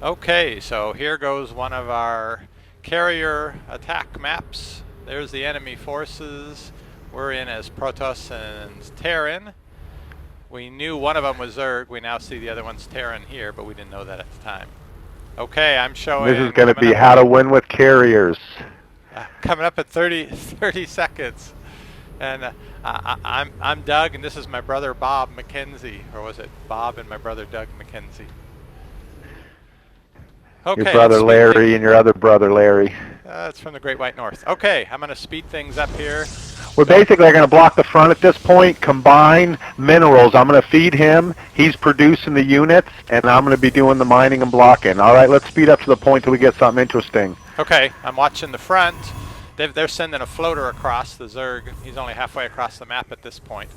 Okay, so here goes one of our carrier attack maps. There's the enemy forces. We're in as Protoss and Terran. We knew one of them was Zerg. We now see the other one's Terran here, but we didn't know that at the time. Okay, I'm showing... This is going to be how to win with carriers. Coming up at 30 seconds. And I'm Doug, and this is my brother Bob McKenzie. Or was it Bob and my brother Doug McKenzie? Okay, your brother Larry and your other brother Larry. It's from the Great White North. Okay, I'm going to speed things up here. We're basically going to block the front at this point, combine minerals. I'm going to feed him. He's producing the units, and I'm going to be doing the mining and blocking. All right, let's speed up to the point till we get something interesting. Okay, I'm watching the front. They're sending a floater across the Zerg. He's only halfway across the map at this point.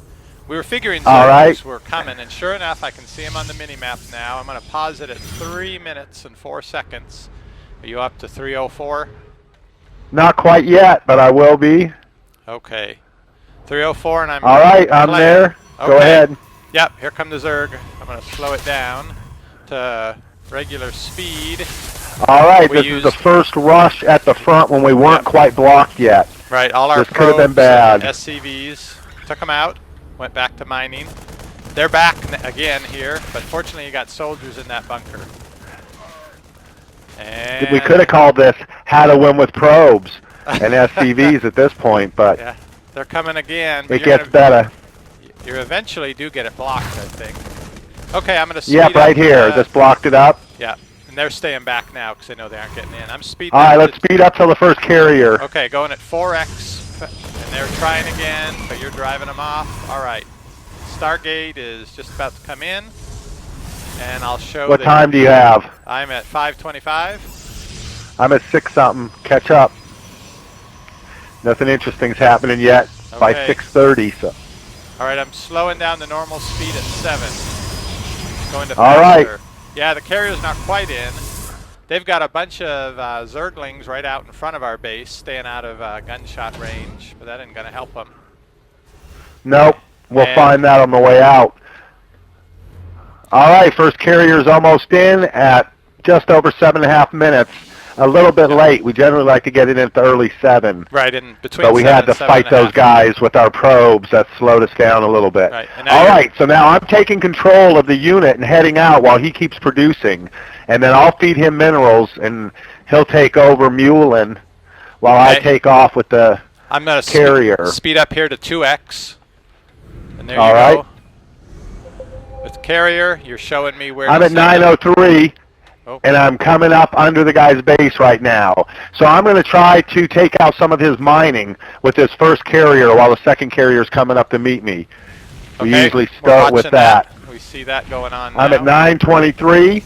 We were figuring Zergs were coming, and sure enough, I can see him on the mini-map now. I'm going to pause it at 3 minutes and 4 seconds. Are you up to 3:04? Not quite yet, but I will be. Okay. 3:04, and I'm... All right, I'm there. Okay. Go ahead. Yep, here come the Zerg. I'm going to slow it down to regular speed. All right, this is the first rush at the front when we weren't quite blocked yet. Right, all our this could have been bad. SCVs took them out. Went back to mining. They're back again here, but fortunately you got soldiers in that bunker. And we could have called this how to win with probes and SCVs at this point, but yeah, they're coming again. It gets better. You eventually do get it blocked, I think. Okay, I'm going to speed up. Yep, right here. This blocked it up. Yeah, and they're staying back now because they know they aren't getting in. I'm speeding. All right, let's speed up till the first carrier. Okay, going at 4x. And they're trying again, but you're driving them off. All right. Stargate is just about to come in. And I'll show What time do you have? I'm at 5:25. I'm at 6-something. Catch up. Nothing interesting's happening yet by 6:30. So. All right, I'm slowing down the normal speed at 7. Going to faster. All right. Yeah, the carrier's not quite in. They've got a bunch of Zerglings right out in front of our base, staying out of gunshot range, but that isn't going to help them. Nope. We'll find that on the way out. All right, first carrier's almost in at just over 7.5 minutes. A little bit late. We generally like to get it in at the early 7. Right, in between. But we had to fight those guys with our probes. That slowed us down a little bit. Right. All right, so now I'm taking control of the unit and heading out while he keeps producing. And then I'll feed him minerals, and he'll take over Mulin while I take off with the carrier. Speed up here to 2x. And there you go. With carrier, you're showing me where I'm at 9:03. And I'm coming up under the guy's base right now. So I'm going to try to take out some of his mining with this first carrier while the second carrier is coming up to meet me. We usually start with that. We see that going on I'm now. at 9:23.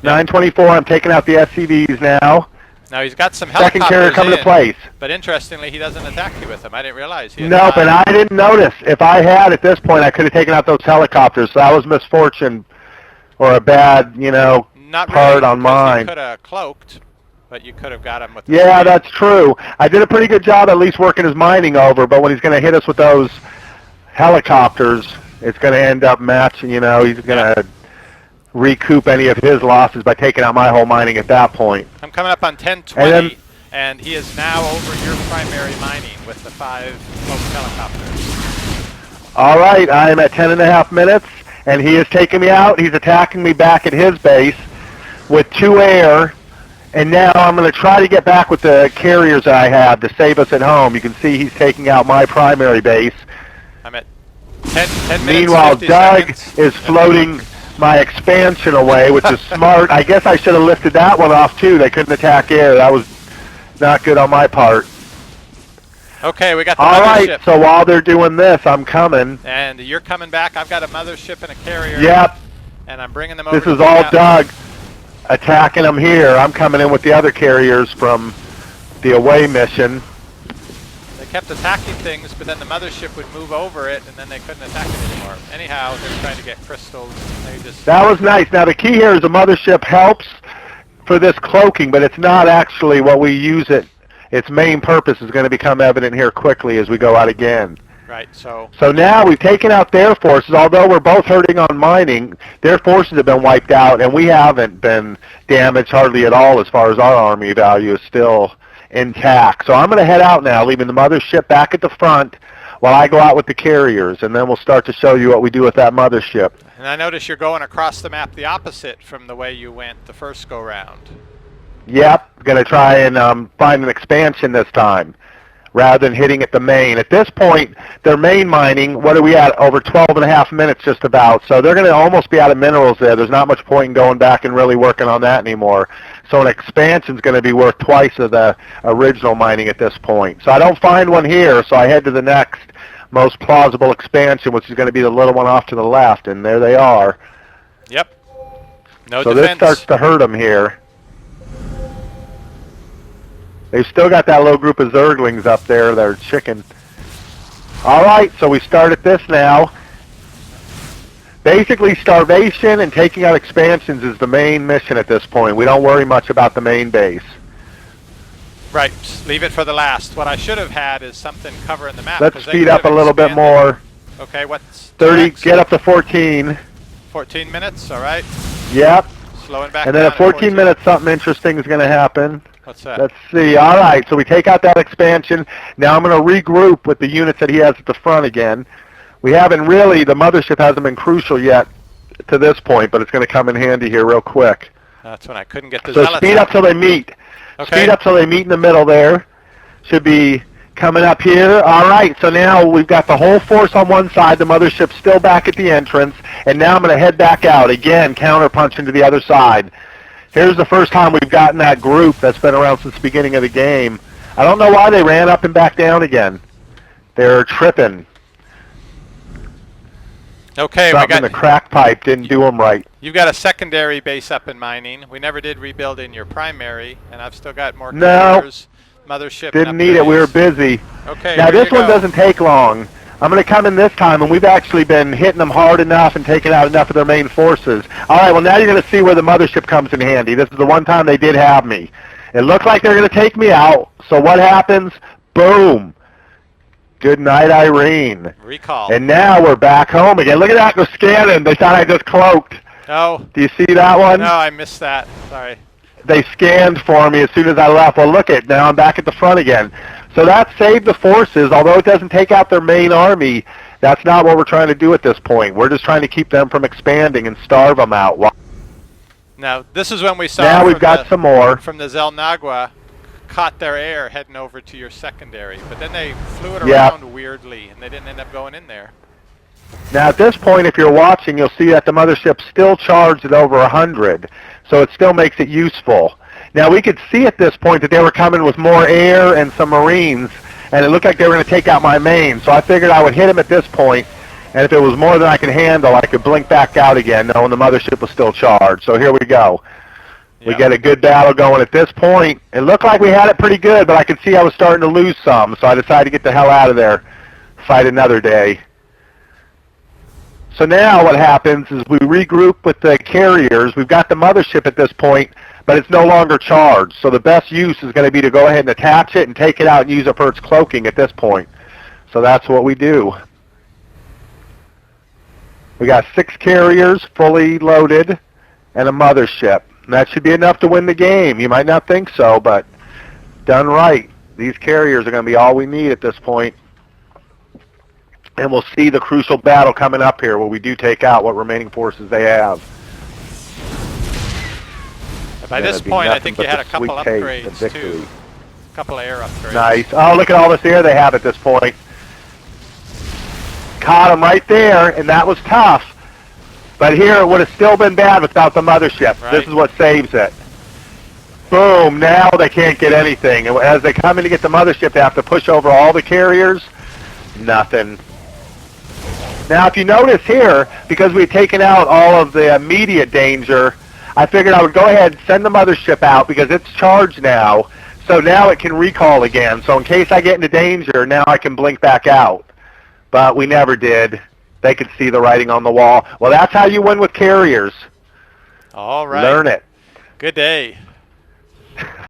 9:24, I'm taking out the SCVs now. Now he's got some helicopters Second carrier coming to place. But interestingly, he doesn't attack you with them. I didn't realize he had Nope, and I didn't notice. If I had at this point, I could have taken out those helicopters. So that was misfortune or a bad, part on mine. You could have cloaked, but you could have got him with the speed. That's true. I did a pretty good job at least working his mining over, but when he's going to hit us with those helicopters, it's going to end up matching, he's going to recoup any of his losses by taking out my whole mining at that point. I'm coming up on 10:20, and he is now over your primary mining with the 5 cloaked helicopters. All right, I'm at 10.5 minutes, and he is taking me out. He's attacking me back at his base with 2 air, and now I'm going to try to get back with the carriers that I have to save us at home. You can see he's taking out my primary base. I'm at 10 minutes. Meanwhile, Doug is floating my expansion away, which is smart. I guess I should have lifted that one off too. They couldn't attack air. That was not good on my part. Okay, we got the All mothership. right, so while they're doing this, I'm coming. And you're coming back. I've got a mothership and a carrier. Yep. And I'm bringing them over. This is all Doug attacking them here. I'm coming in with the other carriers from the away mission. They kept attacking things, but then the mothership would move over it, and then they couldn't attack it anymore. Anyhow, they're trying to get crystals. They just that was nice. Now, the key here is the mothership helps for this cloaking, but it's not actually what we use it. Its main purpose is going to become evident here quickly as we go out again. Right, so now we've taken out their forces. Although we're both hurting on mining, their forces have been wiped out, and we haven't been damaged hardly at all as far as our army value is still intact. So I'm going to head out now, leaving the mothership back at the front while I go out with the carriers, and then we'll start to show you what we do with that mothership. And I notice you're going across the map the opposite from the way you went the first go-round. Yep, going to try and find an expansion this time, rather than hitting at the main. At this point, their main mining, what are we at? Over 12 and a half minutes just about. So they're going to almost be out of minerals there. There's not much point in going back and really working on that anymore. So an expansion is going to be worth twice of the original mining at this point. So I don't find one here, so I head to the next most plausible expansion, which is going to be the little one off to the left, and there they are. Yep. No so defense. This starts to hurt them here. They've still got that little group of Zerglings up there. They're chicken. All right, so we start at this now. Basically, starvation and taking out expansions is the main mission at this point. We don't worry much about the main base. Right, leave it for the last. What I should have had is something covering the map. Let's speed up a little bit more. Okay, what's 30, next? get up to 14. 14 minutes, all right. Yep. Slowing back And then down at 14 minutes, something interesting is going to happen. What's that? Let's see. All right, so we take out that expansion. Now I'm going to regroup with the units that he has at the front again. We haven't really, the mothership hasn't been crucial yet to this point, but it's going to come in handy here real quick. That's when I couldn't get the So zealots speed out. up till they meet. Okay. Speed up till they meet in the middle there. Should be coming up here. All right, so now we've got the whole force on one side. The mothership's still back at the entrance. And now I'm going to head back out. Again, counterpunch into the other side. Here's the first time we've gotten that group that's been around since the beginning of the game. I don't know why they ran up and back down again. They're tripping. Okay, Something in the crack pipe didn't do them right. You've got a secondary base up in mining. We never did rebuild in your primary, and I've still got more carriers, mothership. Didn't need it. We were busy. Okay. Now this one doesn't take long. I'm going to come in this time, and we've actually been hitting them hard enough and taking out enough of their main forces. All right, well, now you're going to see where the mothership comes in handy. This is the one time they did have me. It looked like they're going to take me out, so what happens? Boom. Good night, Irene. Recall. And now we're back home again. Look at that, go scanning. They thought I just cloaked. Oh. Do you see that one? No, I missed that. Sorry. They scanned for me as soon as I left. Well, look at now I'm back at the front again. So that saved the forces. Although it doesn't take out their main army, that's not what we're trying to do at this point. We're just trying to keep them from expanding and starve them out. Now, this is when we saw now we've got some more. From the Zelnagwa, caught their air heading over to your secondary. But then they flew it Yep. around weirdly, and they didn't end up going in there. Now at this point, if you're watching, you'll see that the mothership's still charged at over 100, so it still makes it useful. Now we could see at this point that they were coming with more air and some marines, and it looked like they were going to take out my main, so I figured I would hit them at this point, and if it was more than I could handle, I could blink back out again, knowing the mothership was still charged. So here we go. We get a good battle going at this point. It looked like we had it pretty good, but I could see I was starting to lose some, so I decided to get the hell out of there, fight another day. So now what happens is we regroup with the carriers. We've got the mothership at this point, but it's no longer charged. So the best use is going to be to go ahead and attach it and take it out and use it for its cloaking at this point. So that's what we do. We got 6 carriers fully loaded and a mothership. And that should be enough to win the game. You might not think so, but done right. These carriers are going to be all we need at this point. And we'll see the crucial battle coming up here where we do take out what remaining forces they have. By this point, I think you had a couple upgrades, too. A couple of air upgrades. Nice. Oh, look at all this air they have at this point. Caught them right there, and that was tough. But here, it would have still been bad without the mothership. Right. This is what saves it. Boom, now they can't get anything. And as they come in to get the mothership, they have to push over all the carriers. Nothing. Now, if you notice here, because we've taken out all of the immediate danger, I figured I would go ahead and send the mothership out because it's charged now. So now it can recall again. So in case I get into danger, now I can blink back out. But we never did. They could see the writing on the wall. Well, that's how you win with carriers. All right. Learn it. Good day.